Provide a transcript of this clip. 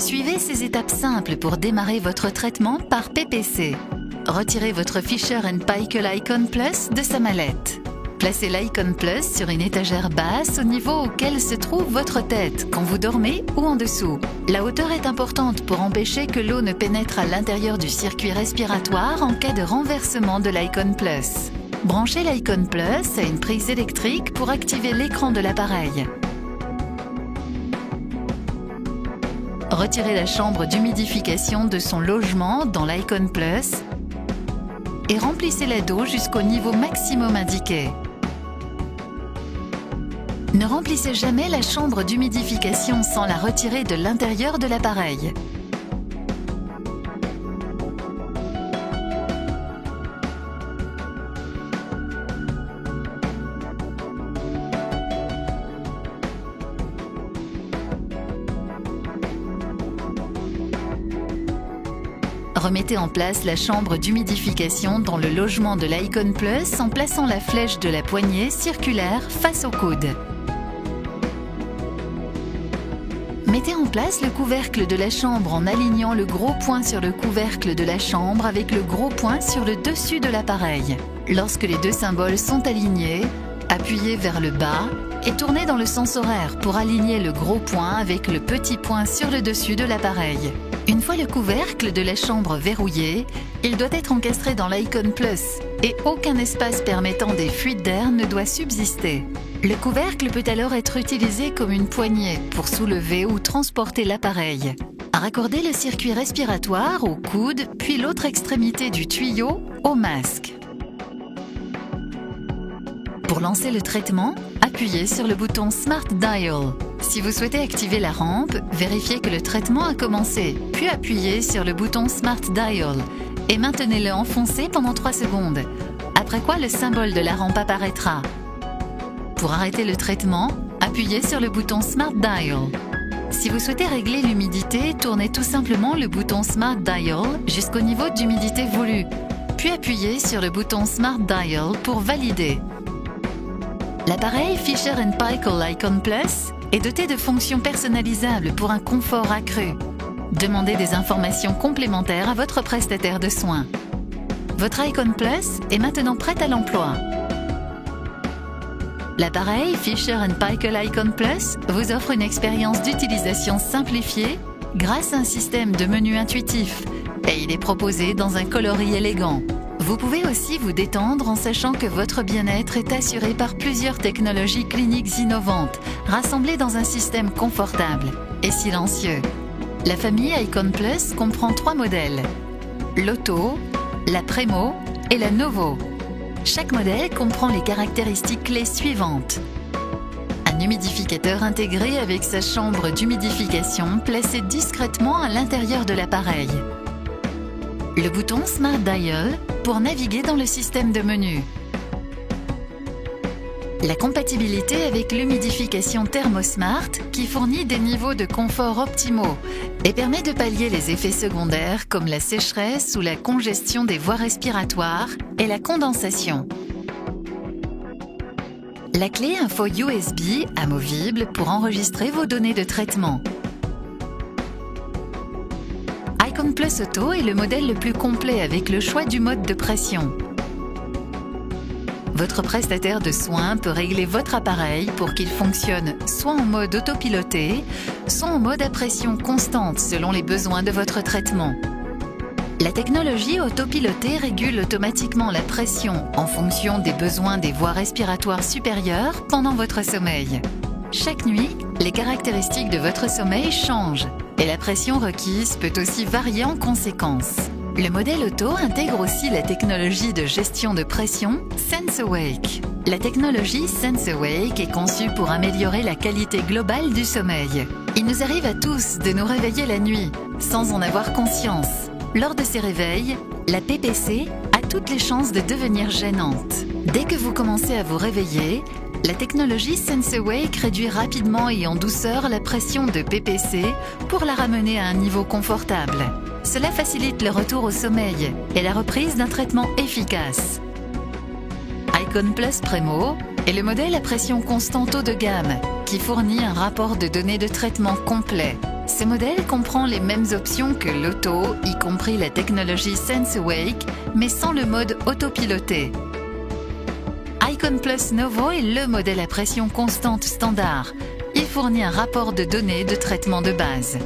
Suivez ces étapes simples pour démarrer votre traitement par PPC. Retirez votre Fisher & Paykel Icon Plus de sa mallette. Placez l'Icon Plus sur une étagère basse au niveau auquel se trouve votre tête quand vous dormez ou en dessous. La hauteur est importante pour empêcher que l'eau ne pénètre à l'intérieur du circuit respiratoire en cas de renversement de l'Icon Plus. Branchez l'Icon Plus à une prise électrique pour activer l'écran de l'appareil. Retirez la chambre d'humidification de son logement dans l'Icon Plus et remplissez-la d'eau jusqu'au niveau maximum indiqué. Ne remplissez jamais la chambre d'humidification sans la retirer de l'intérieur de l'appareil. Remettez en place la chambre d'humidification dans le logement de l'Icon Plus en plaçant la flèche de la poignée circulaire face au coude. Mettez en place le couvercle de la chambre en alignant le gros point sur le couvercle de la chambre avec le gros point sur le dessus de l'appareil. Lorsque les deux symboles sont alignés, appuyez vers le bas et tournez dans le sens horaire pour aligner le gros point avec le petit point sur le dessus de l'appareil. Une fois le couvercle de la chambre verrouillé, il doit être encastré dans l'Icon Plus et aucun espace permettant des fuites d'air ne doit subsister. Le couvercle peut alors être utilisé comme une poignée pour soulever ou transporter l'appareil. Raccordez le circuit respiratoire au coude puis l'autre extrémité du tuyau au masque. Pour lancer le traitement, appuyez sur le bouton Smart Dial. Si vous souhaitez activer la rampe, vérifiez que le traitement a commencé, puis appuyez sur le bouton Smart Dial et maintenez-le enfoncé pendant 3 secondes, après quoi le symbole de la rampe apparaîtra. Pour arrêter le traitement, appuyez sur le bouton Smart Dial. Si vous souhaitez régler l'humidité, tournez tout simplement le bouton Smart Dial jusqu'au niveau d'humidité voulu, puis appuyez sur le bouton Smart Dial pour valider. L'appareil Fisher & Paykel Icon Plus est doté de fonctions personnalisables pour un confort accru. Demandez des informations complémentaires à votre prestataire de soins. Votre Icon Plus est maintenant prêt à l'emploi. L'appareil Fisher & Paykel Icon Plus vous offre une expérience d'utilisation simplifiée grâce à un système de menu intuitif et il est proposé dans un coloris élégant. Vous pouvez aussi vous détendre en sachant que votre bien-être est assuré par plusieurs technologies cliniques innovantes, rassemblées dans un système confortable et silencieux. La famille Icon Plus comprend 3 modèles: l'Auto, la Premo et la Novo. Chaque modèle comprend les caractéristiques clés suivantes. Un humidificateur intégré avec sa chambre d'humidification placée discrètement à l'intérieur de l'appareil. Le bouton Smart Dial pour naviguer dans le système de menu. La compatibilité avec l'humidification ThermoSmart qui fournit des niveaux de confort optimaux et permet de pallier les effets secondaires comme la sécheresse ou la congestion des voies respiratoires et la condensation. La clé info USB amovible pour enregistrer vos données de traitement. Icon Plus Auto est le modèle le plus complet avec le choix du mode de pression. Votre prestataire de soins peut régler votre appareil pour qu'il fonctionne soit en mode autopiloté, soit en mode à pression constante selon les besoins de votre traitement. La technologie autopilotée régule automatiquement la pression en fonction des besoins des voies respiratoires supérieures pendant votre sommeil. Chaque nuit, les caractéristiques de votre sommeil changent et la pression requise peut aussi varier en conséquence. Le modèle auto intègre aussi la technologie de gestion de pression SenseAwake. La technologie SenseAwake est conçue pour améliorer la qualité globale du sommeil. Il nous arrive à tous de nous réveiller la nuit sans en avoir conscience. Lors de ces réveils, la PPC a toutes les chances de devenir gênante. Dès que vous commencez à vous réveiller, la technologie SenseAwake réduit rapidement et en douceur la pression de PPC pour la ramener à un niveau confortable. Cela facilite le retour au sommeil et la reprise d'un traitement efficace. Icon Plus Premo est le modèle à pression constante haut de gamme qui fournit un rapport de données de traitement complet. Ce modèle comprend les mêmes options que l'auto, y compris la technologie SenseAwake, mais sans le mode autopiloté. Icon Plus Novo est le modèle à pression constante standard. Il fournit un rapport de données de traitement de base.